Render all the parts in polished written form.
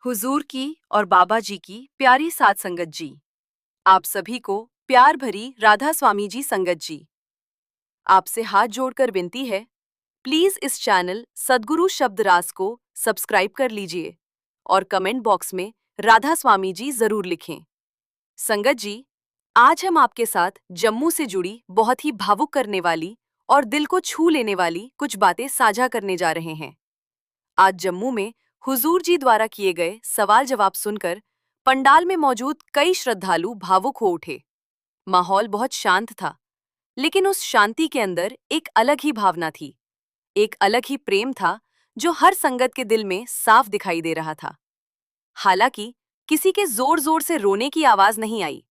हुजूर की और बाबा जी की प्यारी सात संगत जी। आप सभी को प्यार भरी राधा स्वामी जी संगत जी। आपसे हाथ जोड़कर विनती है, प्लीज इस चैनल सद्गुरु शब्द रास को सब्सक्राइब कर लीजिए और कमेंट बॉक्स में राधा स्वामी जी जरूर लिखें। संगत जी, आज हम आपके साथ जम्मू से जुड़ी बहुत ही भावुक करने वाली और दिल को छू लेने वाली कुछ बातें साझा करने जा रहे हैं। आज जम्मू में हुजूर जी द्वारा किए गए सवाल जवाब सुनकर पंडाल में मौजूद कई श्रद्धालु भावुक हो उठे। माहौल बहुत शांत था, लेकिन उस शांति के अंदर एक अलग ही भावना थी, एक अलग ही प्रेम था जो हर संगत के दिल में साफ दिखाई दे रहा था। हालांकि किसी के जोर जोर से रोने की आवाज नहीं आई,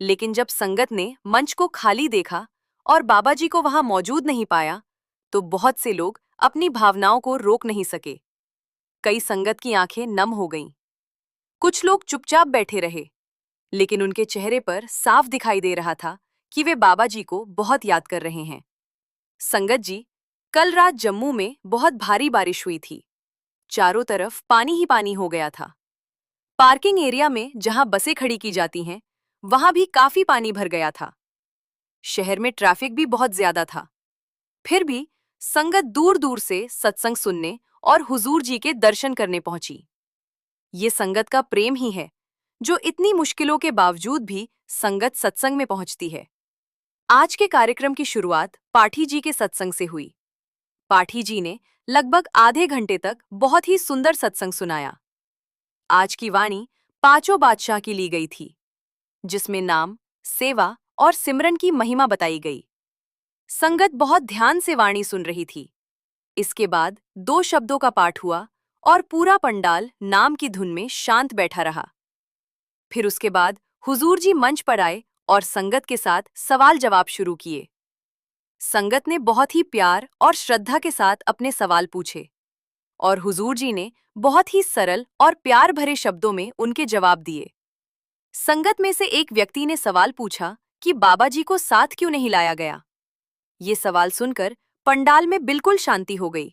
लेकिन जब संगत ने मंच को खाली देखा और बाबा जी को वहां मौजूद नहीं पाया, तो बहुत से लोग अपनी भावनाओं को रोक नहीं सके। कई संगत की आंखें नम हो गईं। कुछ लोग चुपचाप बैठे रहे, लेकिन उनके चेहरे पर साफ दिखाई दे रहा था कि वे बाबा जी को बहुत याद कर रहे हैं। संगत जी, कल रात जम्मू में बहुत भारी बारिश हुई थी। चारों तरफ पानी ही पानी हो गया था। पार्किंग एरिया में जहां बसें खड़ी की जाती हैं, वहां भी काफी पानी भर गया था। शहर में ट्रैफिक भी बहुत ज्यादा था। फिर भी संगत दूर दूर से सत्संग सुनने और हुजूर जी के दर्शन करने पहुंची। ये संगत का प्रेम ही है जो इतनी मुश्किलों के बावजूद भी संगत सत्संग में पहुंचती है। आज के कार्यक्रम की शुरुआत पाठी जी के सत्संग से हुई। पाठी जी ने लगभग आधे घंटे तक बहुत ही सुंदर सत्संग सुनाया। आज की वाणी पांचों बादशाह की ली गई थी, जिसमें नाम, सेवा और सिमरन की महिमा बताई गई। संगत बहुत ध्यान से वाणी सुन रही थी। इसके बाद दो शब्दों का पाठ हुआ और पूरा पंडाल नाम की धुन में शांत बैठा रहा। फिर उसके बाद हुजूर जी मंच पर आए और संगत के साथ सवाल जवाब शुरू किए। संगत ने बहुत ही प्यार और श्रद्धा के साथ अपने सवाल पूछे और हुजूर जी ने बहुत ही सरल और प्यार भरे शब्दों में उनके जवाब दिए। संगत में से एक व्यक्ति ने सवाल पूछा कि बाबा जी को साथ क्यों नहीं लाया गया। ये सवाल सुनकर पंडाल में बिल्कुल शांति हो गई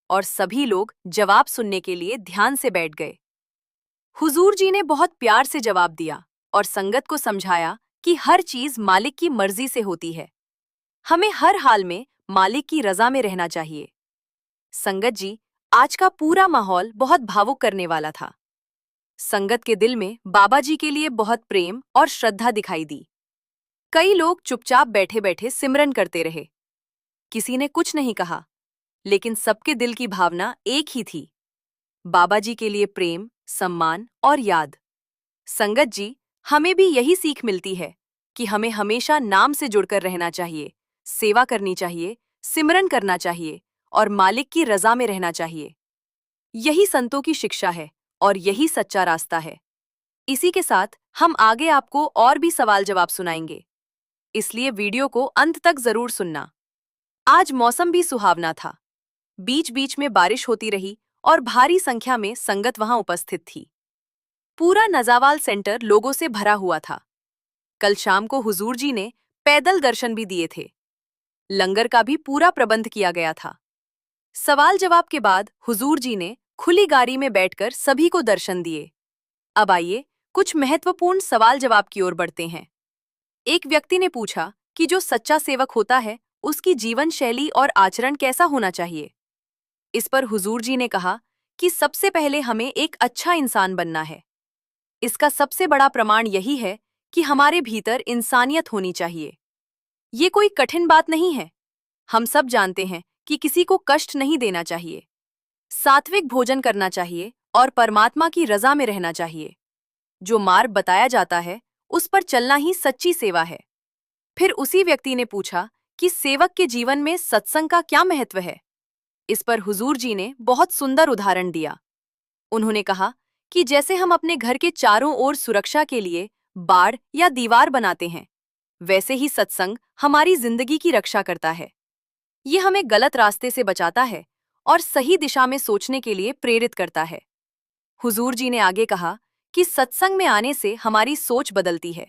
और सभी लोग जवाब सुनने के लिए ध्यान से बैठ गए। हुजूर जी ने बहुत प्यार से जवाब दिया और संगत को समझाया कि हर चीज मालिक की मर्जी से होती है। हमें हर हाल में मालिक की रजा में रहना चाहिए। संगत जी, आज का पूरा माहौल बहुत भावुक करने वाला था। संगत के दिल में बाबा जी के लिए बहुत प्रेम और श्रद्धा दिखाई दी। कई लोग चुपचाप बैठे बैठे सिमरन करते रहे। किसी ने कुछ नहीं कहा, लेकिन सबके दिल की भावना एक ही थी, बाबा जी के लिए प्रेम, सम्मान और याद। संगत जी, हमें भी यही सीख मिलती है कि हमें हमेशा नाम से जुड़कर रहना चाहिए, सेवा करनी चाहिए, सिमरन करना चाहिए और मालिक की रजा में रहना चाहिए। यही संतों की शिक्षा है और यही सच्चा रास्ता है। इसी के साथ हम आगे आपको और भी सवाल जवाब सुनाएंगे, इसलिए वीडियो को अंत तक जरूर सुनना। आज मौसम भी सुहावना था। बीच बीच में बारिश होती रही और भारी संख्या में संगत वहां उपस्थित थी। पूरा नजावाल सेंटर लोगों से भरा हुआ था। कल शाम को हुजूर जी ने पैदल दर्शन भी दिए थे। लंगर का भी पूरा प्रबंध किया गया था। सवाल जवाब के बाद हुजूर जी ने खुली गाड़ी में बैठकर सभी को दर्शन दिए। अब आइए कुछ महत्वपूर्ण सवाल जवाब की ओर बढ़ते हैं। एक व्यक्ति ने पूछा कि जो सच्चा सेवक होता है उसकी जीवन शैली और आचरण कैसा होना चाहिए। इस पर हुजूर जी ने कहा कि सबसे पहले हमें एक अच्छा इंसान बनना है। इसका सबसे बड़ा प्रमाण यही है कि हमारे भीतर इंसानियत होनी चाहिए। ये कोई कठिन बात नहीं है। हम सब जानते हैं कि किसी को कष्ट नहीं देना चाहिए, सात्विक भोजन करना चाहिए और परमात्मा की रजा में रहना चाहिए। जो मार्ग बताया जाता है उस पर चलना ही सच्ची सेवा है। फिर उसी व्यक्ति ने पूछा कि सेवक के जीवन में सत्संग का क्या महत्व है। इस पर हुजूर जी ने बहुत सुंदर उदाहरण दिया। उन्होंने कहा कि जैसे हम अपने घर के चारों ओर सुरक्षा के लिए बाड़ या दीवार बनाते हैं, वैसे ही सत्संग हमारी जिंदगी की रक्षा करता है। ये हमें गलत रास्ते से बचाता है और सही दिशा में सोचने के लिए प्रेरित करता है। हुजूर जी ने आगे कहा कि सत्संग में आने से हमारी सोच बदलती है,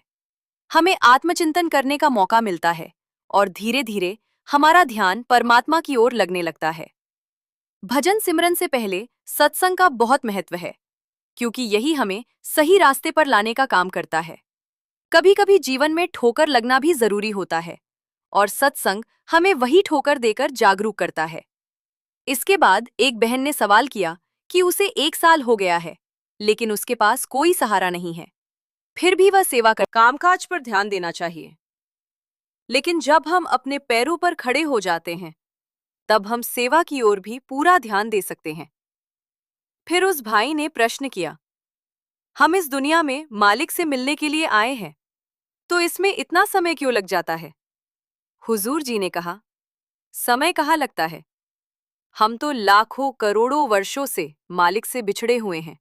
हमें आत्मचिंतन करने का मौका मिलता है और धीरे धीरे हमारा ध्यान परमात्मा की ओर लगने लगता है। भजन सिमरन से पहले सत्संग का बहुत महत्व है। क्योंकि यही हमें सही रास्ते पर लाने का काम करता है। कभी कभी जीवन में ठोकर लगना भी जरूरी होता है, और सत्संग हमें वही ठोकर देकर जागरूक करता है। इसके बाद एक बहन ने सवाल किया कि उसे 1 साल हो गया है, लेकिन उसके पास कोई सहारा नहीं है, फिर भी वह सेवा कर कामकाज पर ध्यान देना चाहिए। लेकिन जब हम अपने पैरों पर खड़े हो जाते हैं, तब हम सेवा की ओर भी पूरा ध्यान दे सकते हैं। फिर उस भाई ने प्रश्न किया, हम इस दुनिया में मालिक से मिलने के लिए आए हैं, तो इसमें इतना समय क्यों लग जाता है? हुजूर जी ने कहा, समय कहाँ लगता है? हम तो लाखों करोड़ों वर्षों से मालिक से बिछड़े हुए हैं,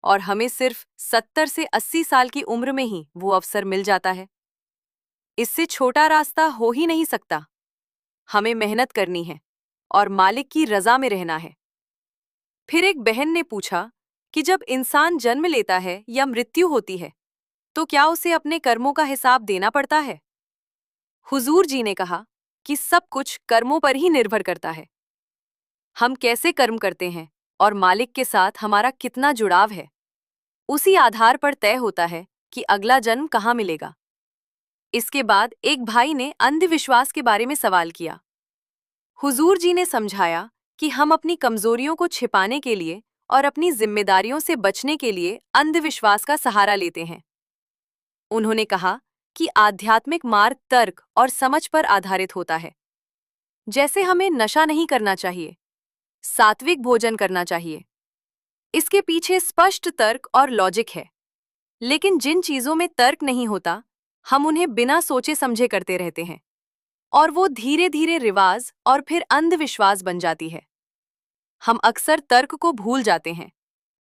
और हमें सिर्फ 70 से 80 साल की उम्र में ही वो अवसर मिल जाता है। इससे छोटा रास्ता हो ही नहीं सकता। हमें मेहनत करनी है और मालिक की रजा में रहना है। फिर एक बहन ने पूछा कि जब इंसान जन्म लेता है या मृत्यु होती है, तो क्या उसे अपने कर्मों का हिसाब देना पड़ता है? हुजूर जी ने कहा कि सब कुछ कर्मों पर ही निर्भर करता है। हम कैसे कर्म करते हैं और मालिक के साथ हमारा कितना जुड़ाव है, उसी आधार पर तय होता है कि अगला जन्म कहाँ मिलेगा। इसके बाद एक भाई ने अंधविश्वास के बारे में सवाल किया। हुजूर जी ने समझाया कि हम अपनी कमजोरियों को छिपाने के लिए और अपनी जिम्मेदारियों से बचने के लिए अंधविश्वास का सहारा लेते हैं। उन्होंने कहा कि आध्यात्मिक मार्ग तर्क और समझ पर आधारित होता है। जैसे हमें नशा नहीं करना चाहिए, सात्विक भोजन करना चाहिए। इसके पीछे स्पष्ट तर्क और लॉजिक है। लेकिन जिन चीजों में तर्क नहीं होता, हम उन्हें बिना सोचे समझे करते रहते हैं, और वो धीरे धीरे रिवाज और फिर अंधविश्वास बन जाती है। हम अक्सर तर्क को भूल जाते हैं,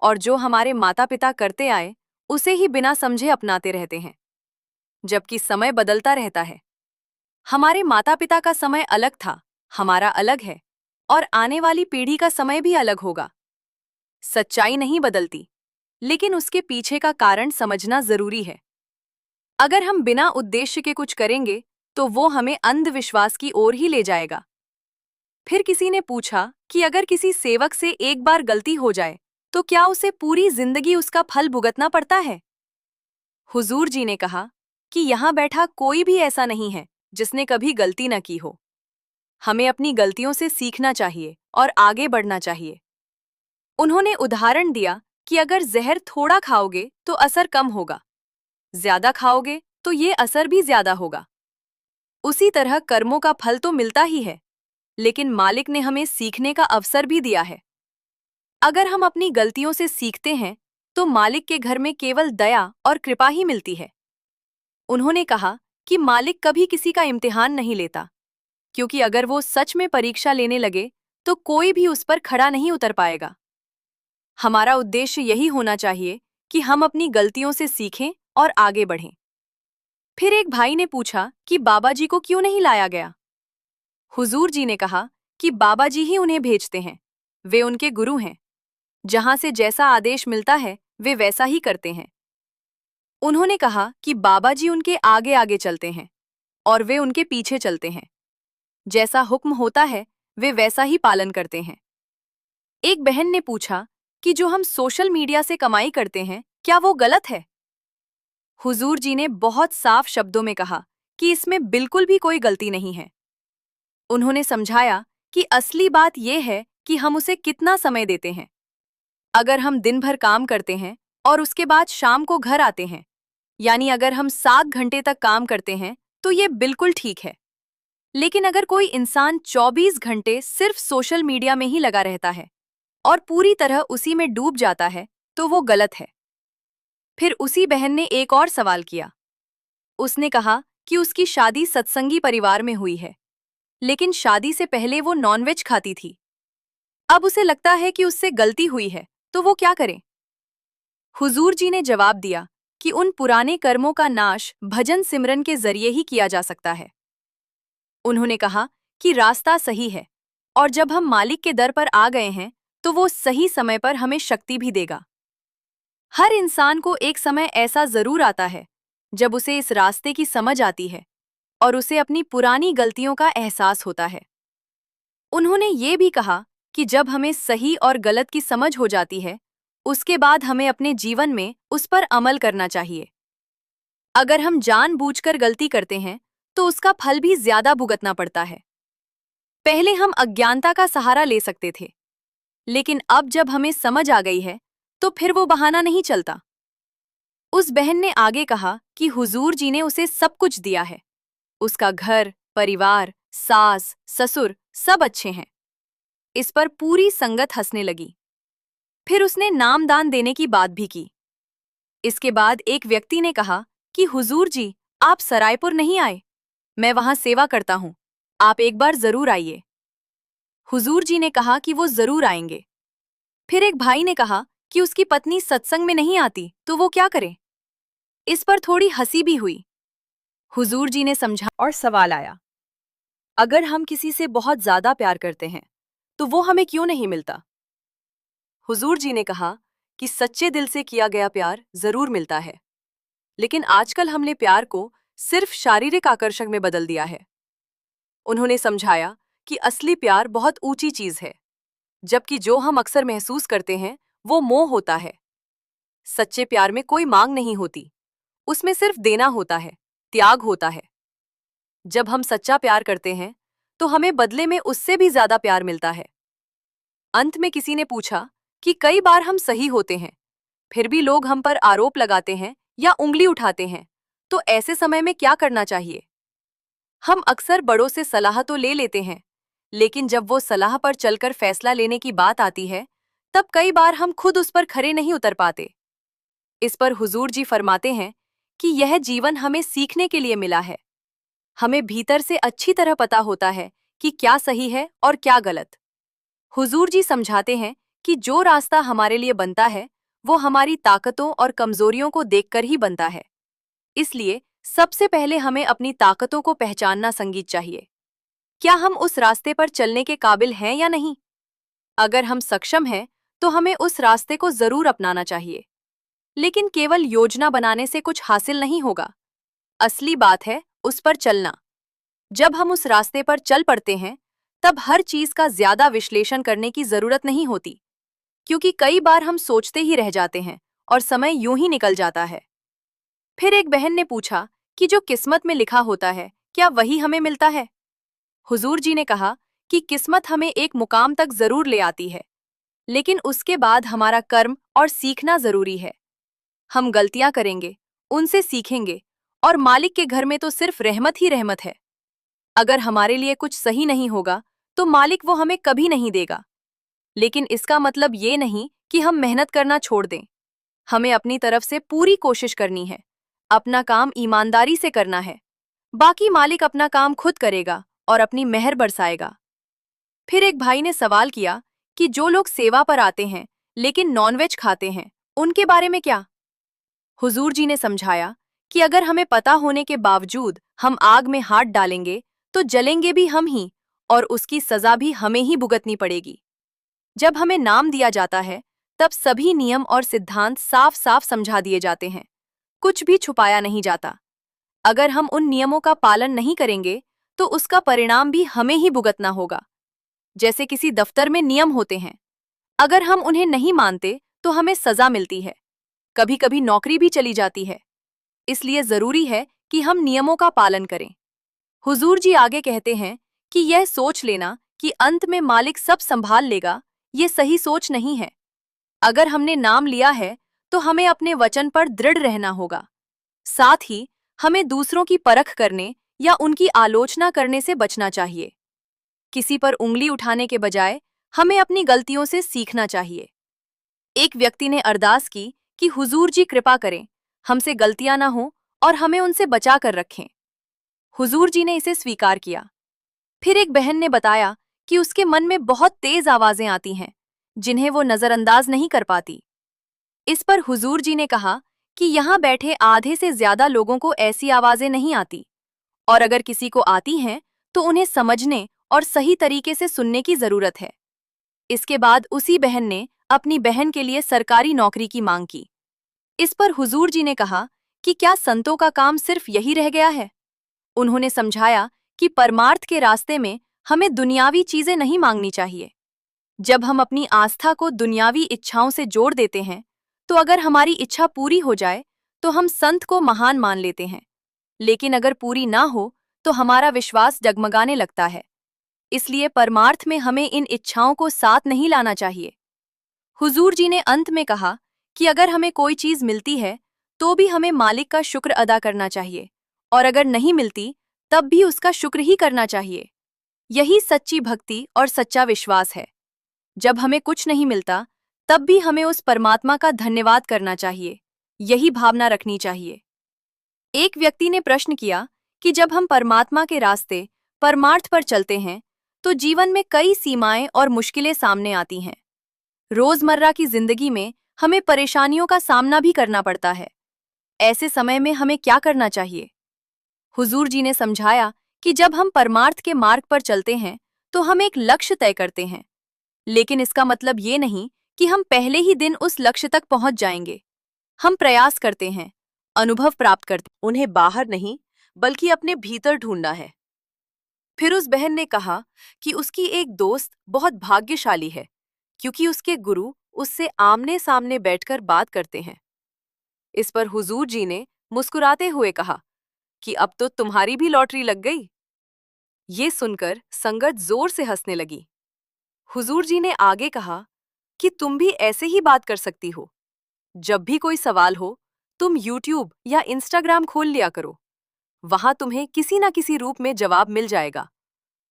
और जो हमारे माता पिता करते आए उसे ही बिना समझे अपनाते रहते हैं। जबकि समय बदलता रहता है। हमारे माता पिता का समय अलग था, हमारा अलग है, और आने वाली पीढ़ी का समय भी अलग होगा। सच्चाई नहीं बदलती, लेकिन उसके पीछे का कारण समझना जरूरी है। अगर हम बिना उद्देश्य के कुछ करेंगे, तो वो हमें अंधविश्वास की ओर ही ले जाएगा। फिर किसी ने पूछा कि अगर किसी सेवक से एक बार गलती हो जाए, तो क्या उसे पूरी जिंदगी उसका फल भुगतना पड़ता है? हुजूर जी ने कहा कि यहाँ बैठा कोई भी ऐसा नहीं है जिसने कभी गलती न की हो। हमें अपनी गलतियों से सीखना चाहिए और आगे बढ़ना चाहिए। उन्होंने उदाहरण दिया कि अगर जहर थोड़ा खाओगे तो असर कम होगा, ज्यादा खाओगे तो ये असर भी ज्यादा होगा। उसी तरह कर्मों का फल तो मिलता ही है, लेकिन मालिक ने हमें सीखने का अवसर भी दिया है। अगर हम अपनी गलतियों से सीखते हैं, तो मालिक के घर में केवल दया और कृपा ही मिलती है। उन्होंने कहा कि मालिक कभी किसी का इम्तिहान नहीं लेता, क्योंकि अगर वो सच में परीक्षा लेने लगे तो कोई भी उस पर खड़ा नहीं उतर पाएगा। हमारा उद्देश्य यही होना चाहिए कि हम अपनी गलतियों से सीखें और आगे बढ़ें। फिर एक भाई ने पूछा कि बाबा जी को क्यों नहीं लाया गया? हुजूर जी ने कहा कि बाबा जी ही उन्हें भेजते हैं, वे उनके गुरु हैं। जहां से जैसा आदेश मिलता है वे वैसा ही करते हैं। उन्होंने कहा कि बाबा जी उनके आगे आगे चलते हैं और वे उनके पीछे चलते हैं। जैसा हुक्म होता है वे वैसा ही पालन करते हैं। एक बहन ने पूछा कि जो हम सोशल मीडिया से कमाई करते हैं, क्या वो गलत है? हुजूर जी ने बहुत साफ शब्दों में कहा कि इसमें बिल्कुल भी कोई गलती नहीं है। उन्होंने समझाया कि असली बात यह है कि हम उसे कितना समय देते हैं। अगर हम दिन भर काम करते हैं और उसके बाद शाम को घर आते हैं, यानी अगर हम 7 घंटे तक काम करते हैं, तो ये बिल्कुल ठीक है। लेकिन अगर कोई इंसान 24 घंटे सिर्फ सोशल मीडिया में ही लगा रहता है और पूरी तरह उसी में डूब जाता है, तो वो गलत है। फिर उसी बहन ने एक और सवाल किया। उसने कहा कि उसकी शादी सत्संगी परिवार में हुई है, लेकिन शादी से पहले वो नॉनवेज खाती थी। अब उसे लगता है कि उससे गलती हुई है, तो वो क्या करे? हुजूर जी ने जवाब दिया कि उन पुराने कर्मों का नाश भजन सिमरन के जरिए ही किया जा सकता है। उन्होंने कहा कि रास्ता सही है, और जब हम मालिक के दर पर आ गए हैं, तो वो सही समय पर हमें शक्ति भी देगा। हर इंसान को एक समय ऐसा जरूर आता है जब उसे इस रास्ते की समझ आती है और उसे अपनी पुरानी गलतियों का एहसास होता है। उन्होंने ये भी कहा कि जब हमें सही और गलत की समझ हो जाती है, उसके बाद हमें अपने जीवन में उस पर अमल करना चाहिए। अगर हम जानबूझकर गलती करते हैं तो उसका फल भी ज्यादा भुगतना पड़ता है। पहले हम अज्ञानता का सहारा ले सकते थे, लेकिन अब जब हमें समझ आ गई है तो फिर वो बहाना नहीं चलता। उस बहन ने आगे कहा कि हुजूर जी ने उसे सब कुछ दिया है। उसका घर, परिवार, सास, ससुर सब अच्छे हैं। इस पर पूरी संगत हंसने लगी। फिर उसने नामदान देने की बात भी की। इसके बाद एक व्यक्ति ने कहा कि हुजूर जी, आप सरायपुर नहीं आए? मैं वहां सेवा करता हूं, आप एक बार जरूर आइए। हुजूर जी ने कहा कि वो जरूर आएंगे। फिर एक भाई ने कहा कि उसकी पत्नी सत्संग में नहीं आती तो वो क्या करे। इस पर थोड़ी हंसी भी हुई। हुजूर जी ने समझा और सवाल आया, अगर हम किसी से बहुत ज्यादा प्यार करते हैं तो वो हमें क्यों नहीं मिलता? हुजूर जी ने कहा कि सच्चे दिल से किया गया प्यार जरूर मिलता है, लेकिन आजकल हमने प्यार को सिर्फ शारीरिक आकर्षण में बदल दिया है। उन्होंने समझाया कि असली प्यार बहुत ऊंची चीज है, जबकि जो हम अक्सर महसूस करते हैं वो मोह होता है। सच्चे प्यार में कोई मांग नहीं होती, उसमें सिर्फ देना होता है, त्याग होता है। जब हम सच्चा प्यार करते हैं तो हमें बदले में उससे भी ज्यादा प्यार मिलता है। अंत में किसी ने पूछा कि कई बार हम सही होते हैं, फिर भी लोग हम पर आरोप लगाते हैं या उंगली उठाते हैं, तो ऐसे समय में क्या करना चाहिए? हम अक्सर बड़ों से सलाह तो ले लेते हैं, लेकिन जब वो सलाह पर चलकर फैसला लेने की बात आती है, तब कई बार हम खुद उस पर खरे नहीं उतर पाते। इस पर हुजूर जी फरमाते हैं कि यह जीवन हमें सीखने के लिए मिला है। हमें भीतर से अच्छी तरह पता होता है कि क्या सही है और क्या गलत। हुजूर जी समझाते हैं कि जो रास्ता हमारे लिए बनता है वो हमारी ताकतों और कमजोरियों को देखकर ही बनता है। इसलिए सबसे पहले हमें अपनी ताकतों को पहचानना संगीत चाहिए। क्या हम उस रास्ते पर चलने के काबिल हैं या नहीं? अगर हम सक्षम हैं तो हमें उस रास्ते को जरूर अपनाना चाहिए। लेकिन केवल योजना बनाने से कुछ हासिल नहीं होगा। असली बात है उस पर चलना। जब हम उस रास्ते पर चल पड़ते हैं तब हर चीज का ज्यादा विश्लेषण करने की जरूरत नहीं होती, क्योंकि कई बार हम सोचते ही रह जाते हैं और समय यूं ही निकल जाता है। फिर एक बहन ने पूछा कि जो किस्मत में लिखा होता है क्या वही हमें मिलता है? हुजूर जी ने कहा कि किस्मत हमें एक मुकाम तक जरूर ले आती है, लेकिन उसके बाद हमारा कर्म और सीखना जरूरी है। हम गलतियां करेंगे, उनसे सीखेंगे, और मालिक के घर में तो सिर्फ रहमत ही रहमत है। अगर हमारे लिए कुछ सही नहीं होगा तो मालिक वो हमें कभी नहीं देगा। लेकिन इसका मतलब ये नहीं कि हम मेहनत करना छोड़ दें। हमें अपनी तरफ से पूरी कोशिश करनी है, अपना काम ईमानदारी से करना है। बाकी मालिक अपना काम खुद करेगा और अपनी मेहर बरसाएगा। फिर एक भाई ने सवाल किया कि जो लोग सेवा पर आते हैं लेकिन नॉनवेज खाते हैं, उनके बारे में क्या? हुजूर जी ने समझाया कि अगर हमें पता होने के बावजूद हम आग में हाथ डालेंगे तो जलेंगे भी हम ही, और उसकी सजा भी हमें ही भुगतनी पड़ेगी। जब हमें नाम दिया जाता है तब सभी नियम और सिद्धांत साफ साफ समझा दिए जाते हैं, कुछ भी छुपाया नहीं जाता। अगर हम उन नियमों का पालन नहीं करेंगे तो उसका परिणाम भी हमें ही भुगतना होगा। जैसे किसी दफ्तर में नियम होते हैं, अगर हम उन्हें नहीं मानते तो हमें सजा मिलती है, कभी कभी नौकरी भी चली जाती है। इसलिए जरूरी है कि हम नियमों का पालन करें। हुजूर जी आगे कहते हैं कि यह सोच लेना कि अंत में मालिक सब संभाल लेगा, ये सही सोच नहीं है। अगर हमने नाम लिया है तो हमें अपने वचन पर दृढ़ रहना होगा। साथ ही हमें दूसरों की परख करने या उनकी आलोचना करने से बचना चाहिए। किसी पर उंगली उठाने के बजाय हमें अपनी गलतियों से सीखना चाहिए। एक व्यक्ति ने अरदास की कि हुजूर जी कृपा करें, हमसे गलतियां ना हो और हमें उनसे बचा कर रखें। हुजूर जी ने इसे स्वीकार किया। फिर एक बहन ने बताया कि उसके मन में बहुत तेज आवाजें आती हैं, जिन्हें वो नजरअंदाज नहीं कर पाती। इस पर हुजूर जी ने कहा कि यहाँ बैठे आधे से ज्यादा लोगों को ऐसी आवाजें नहीं आती, और अगर किसी को आती हैं तो उन्हें समझने और सही तरीके से सुनने की जरूरत है। इसके बाद उसी बहन ने अपनी बहन के लिए सरकारी नौकरी की मांग की। इस पर हुजूर जी ने कहा कि क्या संतों का काम सिर्फ यही रह गया है? उन्होंने समझाया कि परमार्थ के रास्ते में हमें दुनियावी चीजें नहीं मांगनी चाहिए। जब हम अपनी आस्था को दुनियावी इच्छाओं से जोड़ देते हैं, तो अगर हमारी इच्छा पूरी हो जाए तो हम संत को महान मान लेते हैं, लेकिन अगर पूरी ना हो तो हमारा विश्वास डगमगाने लगता है। इसलिए परमार्थ में हमें इन इच्छाओं को साथ नहीं लाना चाहिए। हुजूर जी ने अंत में कहा कि अगर हमें कोई चीज मिलती है तो भी हमें मालिक का शुक्र अदा करना चाहिए, और अगर नहीं मिलती तब भी उसका शुक्र ही करना चाहिए। यही सच्ची भक्ति और सच्चा विश्वास है। जब हमें कुछ नहीं मिलता तब भी हमें उस परमात्मा का धन्यवाद करना चाहिए। यही भावना रखनी चाहिए। एक व्यक्ति ने प्रश्न किया कि जब हम परमात्मा के रास्ते परमार्थ पर चलते हैं तो जीवन में कई सीमाएं और मुश्किलें सामने आती हैं। रोजमर्रा की जिंदगी में हमें परेशानियों का सामना भी करना पड़ता है। ऐसे समय में हमें क्या करना चाहिए? हुजूर जी ने समझाया कि जब हम परमार्थ के मार्ग पर चलते हैं तो हम एक लक्ष्य तय करते हैं, लेकिन इसका मतलब ये नहीं कि हम पहले ही दिन उस लक्ष्य तक पहुंच जाएंगे। हम प्रयास करते हैं, अनुभव प्राप्त करते हैं। उन्हें बाहर नहीं बल्कि अपने भीतर ढूंढना है। फिर उस बहन ने कहा कि उसकी एक दोस्त बहुत भाग्यशाली है क्योंकि उसके गुरु उससे आमने सामने बैठकर बात करते हैं। इस पर हुजूर जी ने मुस्कुराते हुए कहा कि अब तो तुम्हारी भी लॉटरी लग गई। ये सुनकर संगत जोर से हंसने लगी। हुजूर जी ने आगे कहा कि तुम भी ऐसे ही बात कर सकती हो। जब भी कोई सवाल हो तुम यूट्यूब या इंस्टाग्राम खोल लिया करो। वहां तुम्हें किसी ना किसी रूप में जवाब मिल जाएगा,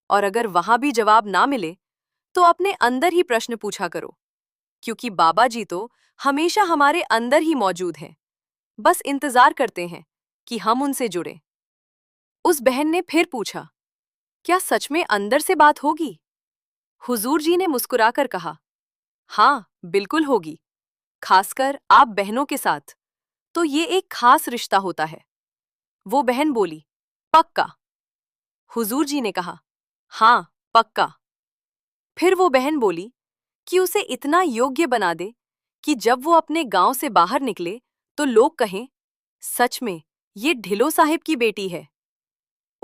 और अगर वहां भी जवाब ना मिले तो अपने अंदर ही प्रश्न पूछा करो, क्योंकि बाबा जी तो हमेशा हमारे अंदर ही मौजूद हैं। बस इंतजार करते हैं कि हम उनसे जुड़ें। उस बहन ने फिर पूछा, क्या सच में अंदर से बात होगी? हुजूर जी ने मुस्कुराकर कहा, हाँ बिल्कुल होगी, खासकर आप बहनों के साथ तो ये एक खास रिश्ता होता है। वो बहन बोली, पक्का? हुजूर जी ने कहा, हाँ पक्का। फिर वो बहन बोली कि उसे इतना योग्य बना दे कि जब वो अपने गांव से बाहर निकले तो लोग कहें, सच में ये ढिलो साहिब की बेटी है।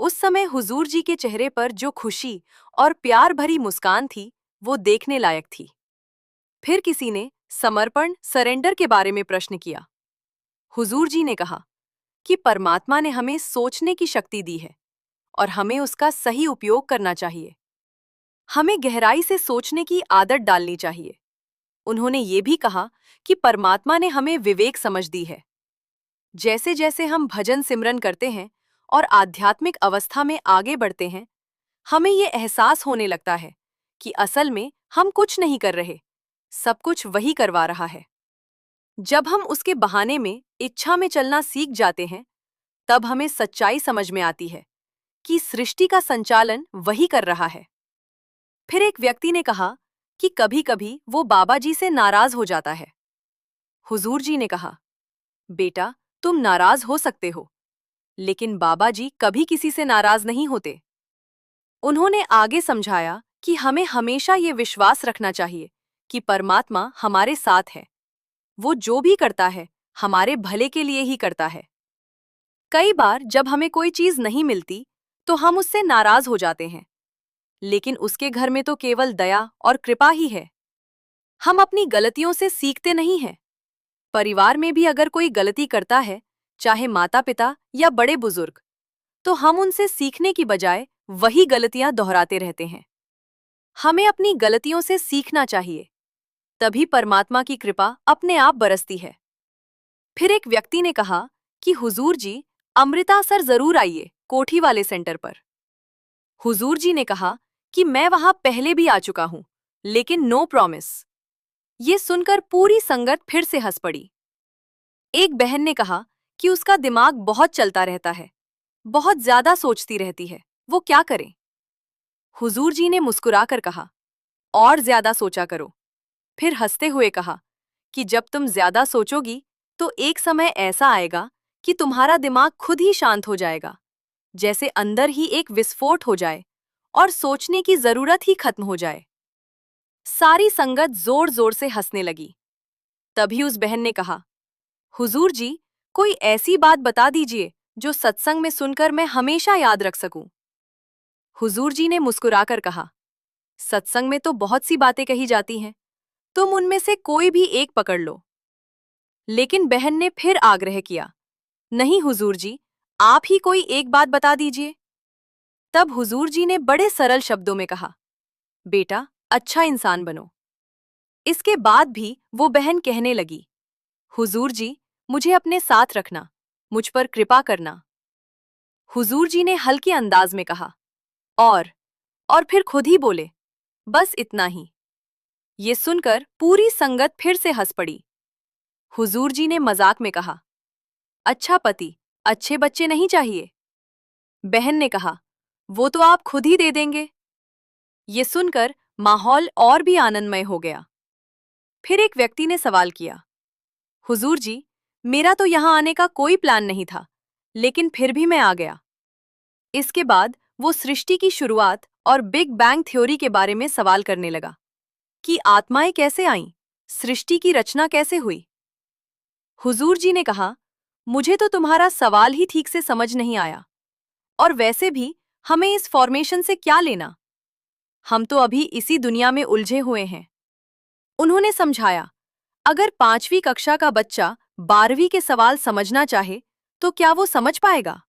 उस समय हुजूर जी के चेहरे पर जो खुशी और प्यार भरी मुस्कान थी वो देखने लायक थी। फिर किसी ने समर्पण सरेंडर के बारे में प्रश्न किया। हुजूर जी ने कहा कि परमात्मा ने हमें सोचने की शक्ति दी है और हमें उसका सही उपयोग करना चाहिए। हमें गहराई से सोचने की आदत डालनी चाहिए। उन्होंने ये भी कहा कि परमात्मा ने हमें विवेक समझ दी है। जैसे जैसे हम भजन सिमरन करते हैं और आध्यात्मिक अवस्था में आगे बढ़ते हैं, हमें ये एहसास होने लगता है कि असल में हम कुछ नहीं कर रहे, सब कुछ वही करवा रहा है। जब हम उसके बहाने में इच्छा में चलना सीख जाते हैं, तब हमें सच्चाई समझ में आती है कि सृष्टि का संचालन वही कर रहा है। फिर एक व्यक्ति ने कहा कि कभी-कभी वो बाबा जी से नाराज हो जाता है। हुजूर जी ने कहा, बेटा तुम नाराज हो सकते हो, लेकिन बाबा जी कभी किसी से नाराज नहीं होते। उन्होंने आगे समझाया कि हमें हमेशा ये विश्वास रखना चाहिए कि परमात्मा हमारे साथ है। वो जो भी करता है हमारे भले के लिए ही करता है। कई बार जब हमें कोई चीज नहीं मिलती तो हम उससे नाराज हो जाते हैं, लेकिन उसके घर में तो केवल दया और कृपा ही है। हम अपनी गलतियों से सीखते नहीं हैं। परिवार में भी अगर कोई गलती करता है, चाहे माता पिता या बड़े बुजुर्ग, तो हम उनसे सीखने की बजाय वही गलतियां दोहराते रहते हैं। हमें अपनी गलतियों से सीखना चाहिए, तभी परमात्मा की कृपा अपने आप बरसती है। फिर एक व्यक्ति ने कहा कि हुजूर जी अमृतासर जरूर आइए, कोठी वाले सेंटर पर। हुजूर जी ने कहा कि मैं वहां पहले भी आ चुका हूं, लेकिन नो प्रॉमिस। ये सुनकर पूरी संगत फिर से हंस पड़ी। एक बहन ने कहा कि उसका दिमाग बहुत चलता रहता है, बहुत ज्यादा सोचती रहती है, वो क्या करे? हुजूर जी ने मुस्कुराकर कहा, और ज्यादा सोचा करो। फिर हंसते हुए कहा कि जब तुम ज्यादा सोचोगी तो एक समय ऐसा आएगा कि तुम्हारा दिमाग खुद ही शांत हो जाएगा, जैसे अंदर ही एक विस्फोट हो जाए और सोचने की जरूरत ही खत्म हो जाए। सारी संगत जोर जोर से हंसने लगी। तभी उस बहन ने कहा, हुजूर जी कोई ऐसी बात बता दीजिए जो सत्संग में सुनकर मैं हमेशा याद रख सकूं। हुजूर जी ने मुस्कुराकर कहा, सत्संग में तो बहुत सी बातें कही जाती हैं, तुम उनमें से कोई भी एक पकड़ लो। लेकिन बहन ने फिर आग्रह किया, नहीं हुजूर जी, आप ही कोई एक बात बता दीजिए। तब हुजूर जी ने बड़े सरल शब्दों में कहा, बेटा, अच्छा इंसान बनो। इसके बाद भी वो बहन कहने लगी, हुजूर जी, मुझे अपने साथ रखना, मुझ पर कृपा करना। हुजूर जी ने हल्के अंदाज में कहा, और फिर खुद ही बोले, बस इतना ही। ये सुनकर पूरी संगत फिर से हंस पड़ी। हुजूर जी ने मजाक में कहा, अच्छा पति, अच्छे बच्चे नहीं चाहिए। बहन ने कहा, वो तो आप खुद ही दे देंगे। ये सुनकर माहौल और भी आनंदमय हो गया। फिर एक व्यक्ति ने सवाल किया, हुजूर जी, मेरा तो यहां आने का कोई प्लान नहीं था, लेकिन फिर भी मैं आ गया। इसके बाद वो सृष्टि की शुरुआत और बिग बैंग थ्योरी के बारे में सवाल करने लगा कि आत्माएं कैसे आईं, सृष्टि की रचना कैसे हुई। हुजूर जी ने कहा, मुझे तो तुम्हारा सवाल ही ठीक से समझ नहीं आया, और वैसे भी हमें इस फॉर्मेशन से क्या लेना, हम तो अभी इसी दुनिया में उलझे हुए हैं। उन्होंने समझाया, अगर 5वीं कक्षा का बच्चा 12वीं के सवाल समझना चाहे तो क्या वो समझ पाएगा?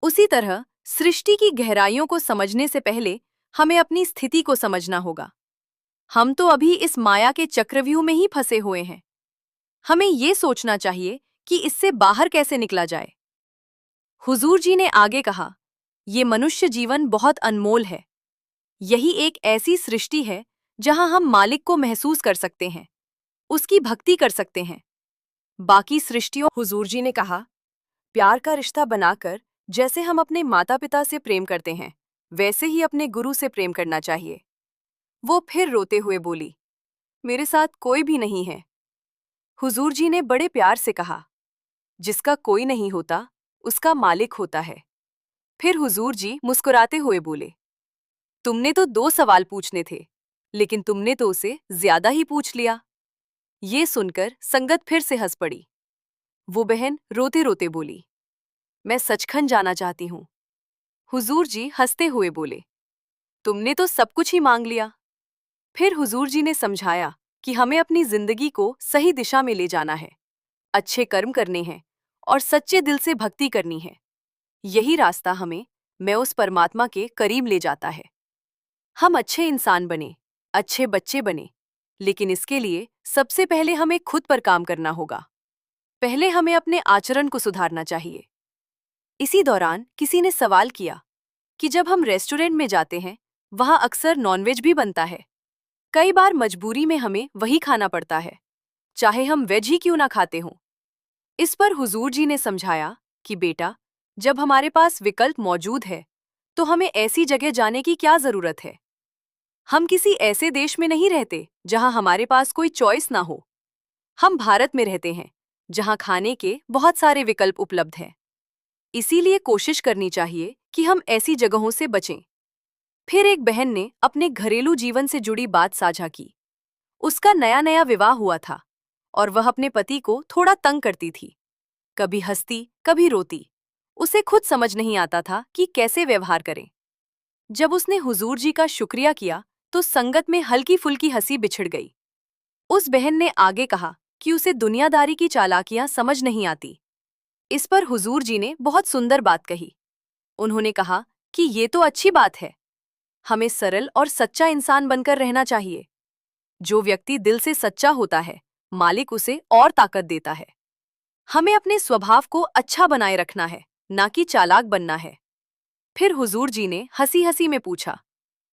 उसी तरह सृष्टि की गहराइयों को समझने से पहले हमें अपनी स्थिति को समझना होगा। हम तो अभी इस माया के चक्रव्यूह में ही फंसे हुए हैं। हमें ये सोचना चाहिए कि इससे बाहर कैसे निकला जाए। हुजूर जी ने आगे कहा, ये मनुष्य जीवन बहुत अनमोल है। यही एक ऐसी सृष्टि है जहां हम मालिक को महसूस कर सकते हैं, उसकी भक्ति कर सकते हैं। बाकी सृष्टियों, हुजूर जी ने कहा, प्यार का रिश्ता बनाकर जैसे हम अपने माता पिता से प्रेम करते हैं, वैसे ही अपने गुरु से प्रेम करना चाहिए। वो फिर रोते हुए बोली, मेरे साथ कोई भी नहीं है। हुजूर जी ने बड़े प्यार से कहा, जिसका कोई नहीं होता, उसका मालिक होता है। फिर हुजूर जी मुस्कुराते हुए बोले, तुमने तो 2 सवाल पूछने थे, लेकिन तुमने तो उसे ज्यादा ही पूछ लिया। ये सुनकर संगत फिर से हंस पड़ी। वो बहन रोते रोते बोली, मैं सचखंड जाना चाहती हूँ। हुजूर जी हंसते हुए बोले, तुमने तो सब कुछ ही मांग लिया। फिर हुजूर जी ने समझाया कि हमें अपनी जिंदगी को सही दिशा में ले जाना है, अच्छे कर्म करने हैं और सच्चे दिल से भक्ति करनी है। यही रास्ता हमें मैं उस परमात्मा के करीब ले जाता है। हम अच्छे इंसान बने, अच्छे बच्चे बने, लेकिन इसके लिए सबसे पहले हमें खुद पर काम करना होगा। पहले हमें अपने आचरण को सुधारना चाहिए। इसी दौरान किसी ने सवाल किया कि जब हम रेस्टोरेंट में जाते हैं, वहां अक्सर नॉनवेज भी बनता है। कई बार मजबूरी में हमें वही खाना पड़ता है, चाहे हम वेज ही क्यों ना खाते हों। इस पर हुजूर जी ने समझाया कि बेटा, जब हमारे पास विकल्प मौजूद है, तो हमें ऐसी जगह जाने की क्या जरूरत है। हम किसी ऐसे देश में नहीं रहते जहां हमारे पास कोई चॉइस ना हो। हम भारत में रहते हैं, जहां खाने के बहुत सारे विकल्प उपलब्ध हैं। इसीलिए कोशिश करनी चाहिए कि हम ऐसी जगहों से बचें। फिर एक बहन ने अपने घरेलू जीवन से जुड़ी बात साझा की। उसका नया नया विवाह हुआ था और वह अपने पति को थोड़ा तंग करती थी। कभी हंसती, कभी रोती। उसे खुद समझ नहीं आता था कि कैसे व्यवहार करें। जब उसने हुजूर जी का शुक्रिया किया, तो संगत में हल्की फुल्की हंसी बिछड़ गई। उस बहन ने आगे कहा कि उसे दुनियादारी की चालाकियां समझ नहीं आती। इस पर हुजूर जी ने बहुत सुंदर बात कही। उन्होंने कहा कि ये तो अच्छी बात है, हमें सरल और सच्चा इंसान बनकर रहना चाहिए। जो व्यक्ति दिल से सच्चा होता है, मालिक उसे और ताकत देता है। हमें अपने स्वभाव को अच्छा बनाए रखना है, ना कि चालाक बनना है। फिर हुजूर जी ने हंसी हंसी में पूछा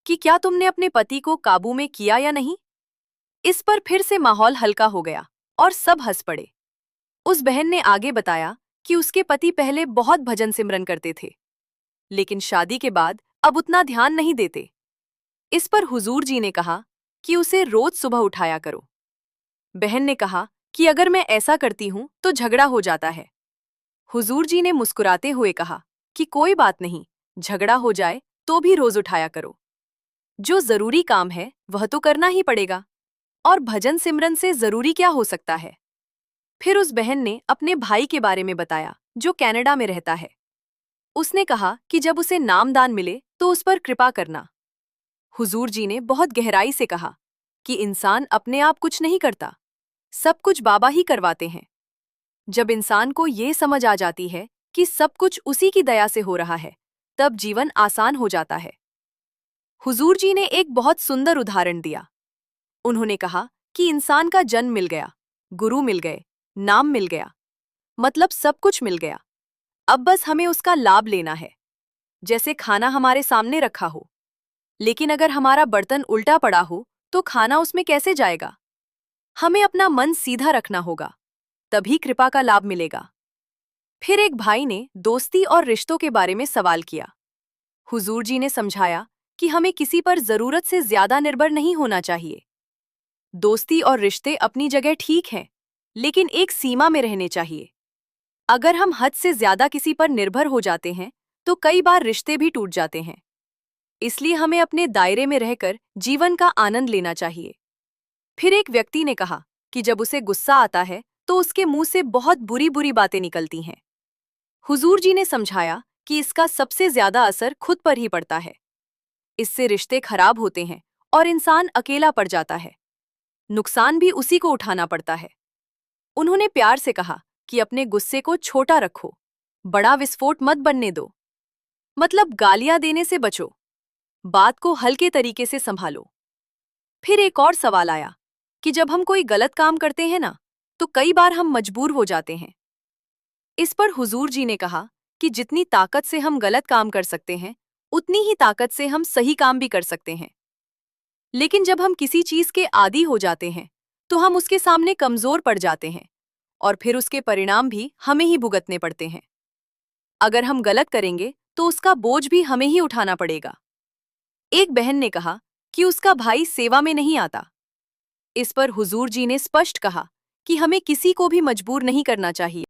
कि क्या तुमने अपने पति को काबू में किया या नहीं। इस पर फिर से माहौल हल्का हो गया और सब हंस पड़े। उस बहन ने आगे बताया कि उसके पति पहले बहुत भजन सिमरन करते थे, लेकिन शादी के बाद अब उतना ध्यान नहीं देते। इस पर हुजूर जी ने कहा कि उसे रोज सुबह उठाया करो। बहन ने कहा कि अगर मैं ऐसा करती हूं तो झगड़ा हो जाता है। हुजूर जी ने मुस्कुराते हुए कहा कि कोई बात नहीं, झगड़ा हो जाए तो भी रोज उठाया करो। जो जरूरी काम है वह तो करना ही पड़ेगा, और भजन सिमरन से जरूरी क्या हो सकता है। फिर उस बहन ने अपने भाई के बारे में बताया जो कनाडा में रहता है। उसने कहा कि जब उसे नामदान मिले तो उस पर कृपा करना। हुजूर जी ने बहुत गहराई से कहा कि इंसान अपने आप कुछ नहीं करता, सब कुछ बाबा ही करवाते हैं। जब इंसान को ये समझ आ जाती है कि सब कुछ उसी की दया से हो रहा है, तब जीवन आसान हो जाता है। हुजूर जी ने एक बहुत सुंदर उदाहरण दिया। उन्होंने कहा कि इंसान का जन्म मिल गया, गुरु मिल गए, नाम मिल गया, मतलब सब कुछ मिल गया। अब बस हमें उसका लाभ लेना है। जैसे खाना हमारे सामने रखा हो, लेकिन अगर हमारा बर्तन उल्टा पड़ा हो तो खाना उसमें कैसे जाएगा? हमें अपना मन सीधा रखना होगा, तभी कृपा का लाभ मिलेगा। फिर एक भाई ने दोस्ती और रिश्तों के बारे में सवाल किया। हुजूर जी ने समझाया कि हमें किसी पर जरूरत से ज्यादा निर्भर नहीं होना चाहिए। दोस्ती और रिश्ते अपनी जगह ठीक हैं, लेकिन एक सीमा में रहने चाहिए। अगर हम हद से ज्यादा किसी पर निर्भर हो जाते हैं तो कई बार रिश्ते भी टूट जाते हैं। इसलिए हमें अपने दायरे में रहकर जीवन का आनंद लेना चाहिए। फिर एक व्यक्ति ने कहा कि जब उसे गुस्सा आता है तो उसके मुंह से बहुत बुरी बुरी बातें निकलती हैं। हुजूर जी ने समझाया कि इसका सबसे ज्यादा असर खुद पर ही पड़ता है। इससे रिश्ते खराब होते हैं और इंसान अकेला पड़ जाता है। नुकसान भी उसी को उठाना पड़ता है। उन्होंने प्यार से कहा कि अपने गुस्से को छोटा रखो, बड़ा विस्फोट मत बनने दो। मतलब गालियां देने से बचो, बात को हल्के तरीके से संभालो। फिर एक और सवाल आया कि जब हम कोई गलत काम करते हैं ना, तो कई बार हम मजबूर हो जाते हैं। इस पर हुजूर जी ने कहा कि जितनी ताकत से हम गलत काम कर सकते हैं, उतनी ही ताकत से हम सही काम भी कर सकते हैं। लेकिन जब हम किसी चीज के आदी हो जाते हैं, तो हम उसके सामने कमजोर पड़ जाते हैं और फिर उसके परिणाम भी हमें ही भुगतने पड़ते हैं। अगर हम गलत करेंगे तो उसका बोझ भी हमें ही उठाना पड़ेगा। एक बहन ने कहा कि उसका भाई सेवा में नहीं आता। इस पर हुजूर जी ने स्पष्ट कहा कि हमें किसी को भी मजबूर नहीं करना चाहिए।